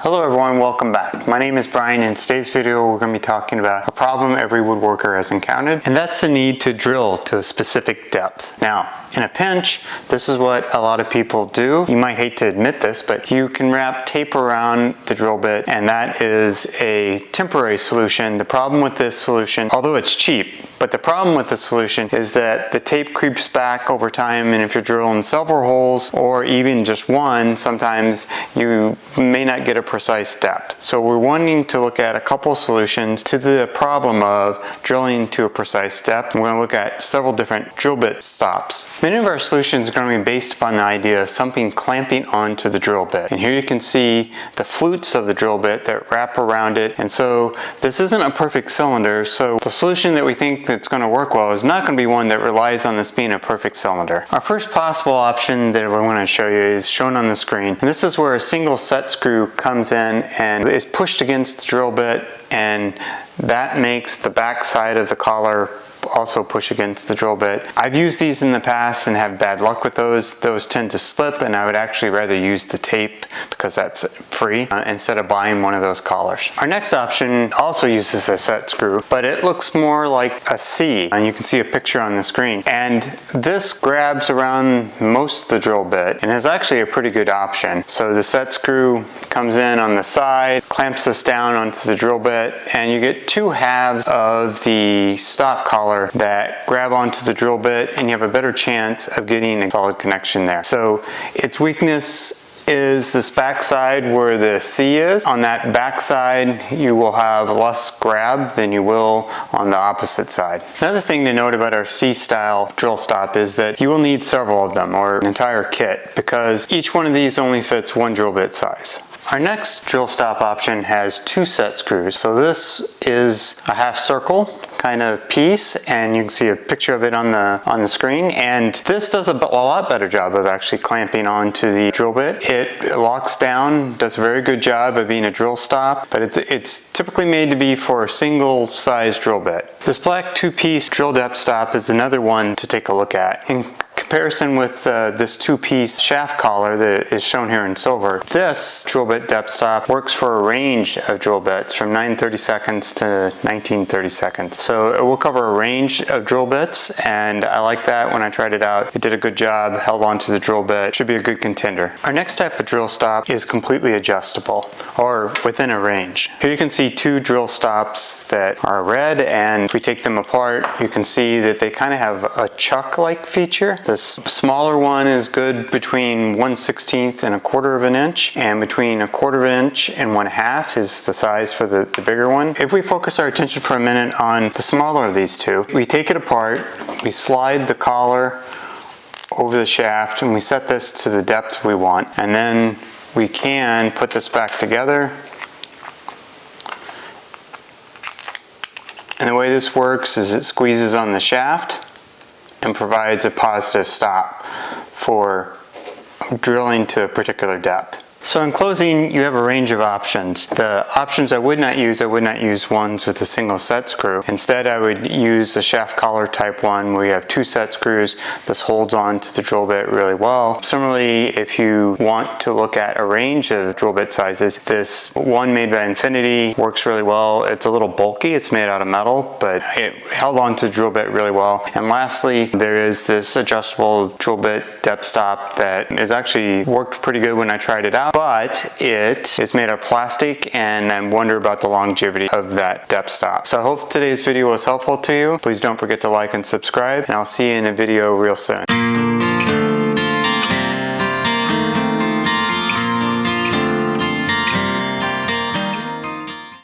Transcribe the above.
Hello everyone, welcome back. My name is Brian. In today's video we're going to be talking about a problem every woodworker has encountered, and that's the need to drill to a specific depth. Now, in a pinch, this is what a lot of people do. You might hate to admit this, but you can wrap tape around the drill bit, and that is a temporary solution. The problem with this solution, although it's cheap, but the problem with the solution is that the tape creeps back over time, and if you're drilling several holes or even just one, sometimes you may not get a precise depth. So we're wanting to look at a couple solutions to the problem of drilling to a precise depth. We're going to look at several different drill bit stops. Many of our solutions are going to be based upon the idea of something clamping onto the drill bit. And here you can see the flutes of the drill bit that wrap around it. And so this isn't a perfect cylinder, so the solution that we think that's going to work well is not going to be one that relies on this being a perfect cylinder. Our first possible option that we're going to show you is shown on the screen. And this is where a single set screw comes in and is pushed against the drill bit, and that makes the back side of the collar also push against the drill bit. I've used these in the past and have bad luck with those. Those tend to slip, and I would actually rather use the tape because that's free instead of buying one of those collars. Our next option also uses a set screw, but it looks more like a C, and you can see a picture on the screen. And this grabs around most of the drill bit and is actually a pretty good option. So the set screw comes in on the side, clamps this down onto the drill bit, and you get two halves of the stop collar that grab onto the drill bit, and you have a better chance of getting a solid connection there. So its weakness is this back side where the C is. On that back side you will have less grab than you will on the opposite side. Another thing to note about our C style drill stop is that you will need several of them, or an entire kit, because each one of these only fits one drill bit size. Our next drill stop option has two set screws. So this is a half circle kind of piece, and you can see a picture of it on the screen, and this does a lot better job of actually clamping onto the drill bit. It locks down, does a very good job of being a drill stop, but it's typically made to be for a single size drill bit. This black two-piece drill depth stop is another one to take a look at. In comparison with this two-piece shaft collar that is shown here in silver, this drill bit depth stop works for a range of drill bits from 9/32 seconds to 19/30 seconds. So it will cover a range of drill bits, and I like that. When I tried it out, it did a good job, held onto the drill bit, should be a good contender. Our next type of drill stop is completely adjustable, or within a range. Here you can see two drill stops that are red, and if we take them apart, you can see that they kind of have a chuck-like feature. This smaller one is good between 1/16 and 1/4 of an inch, and between 1/4 of an inch and 1/2 is the size for the bigger one. If we focus our attention for a minute on the smaller of these two, we take it apart, we slide the collar over the shaft, and we set this to the depth we want, and then we can put this back together. And the way this works is it squeezes on the shaft and provides a positive stop for drilling to a particular depth. So in closing, you have a range of options. The options I would not use ones with a single set screw. Instead, I would use a shaft collar type one where you have two set screws. This holds on to the drill bit really well. Similarly, if you want to look at a range of drill bit sizes, this one made by Infinity works really well. It's a little bulky, it's made out of metal, but it held on to the drill bit really well. And lastly, there is this adjustable drill bit depth stop that is actually worked pretty good when I tried it out, but it is made of plastic, and I wonder about the longevity of that depth stop. So I hope today's video was helpful to you. Please don't forget to like and subscribe, and I'll see you in a video real soon.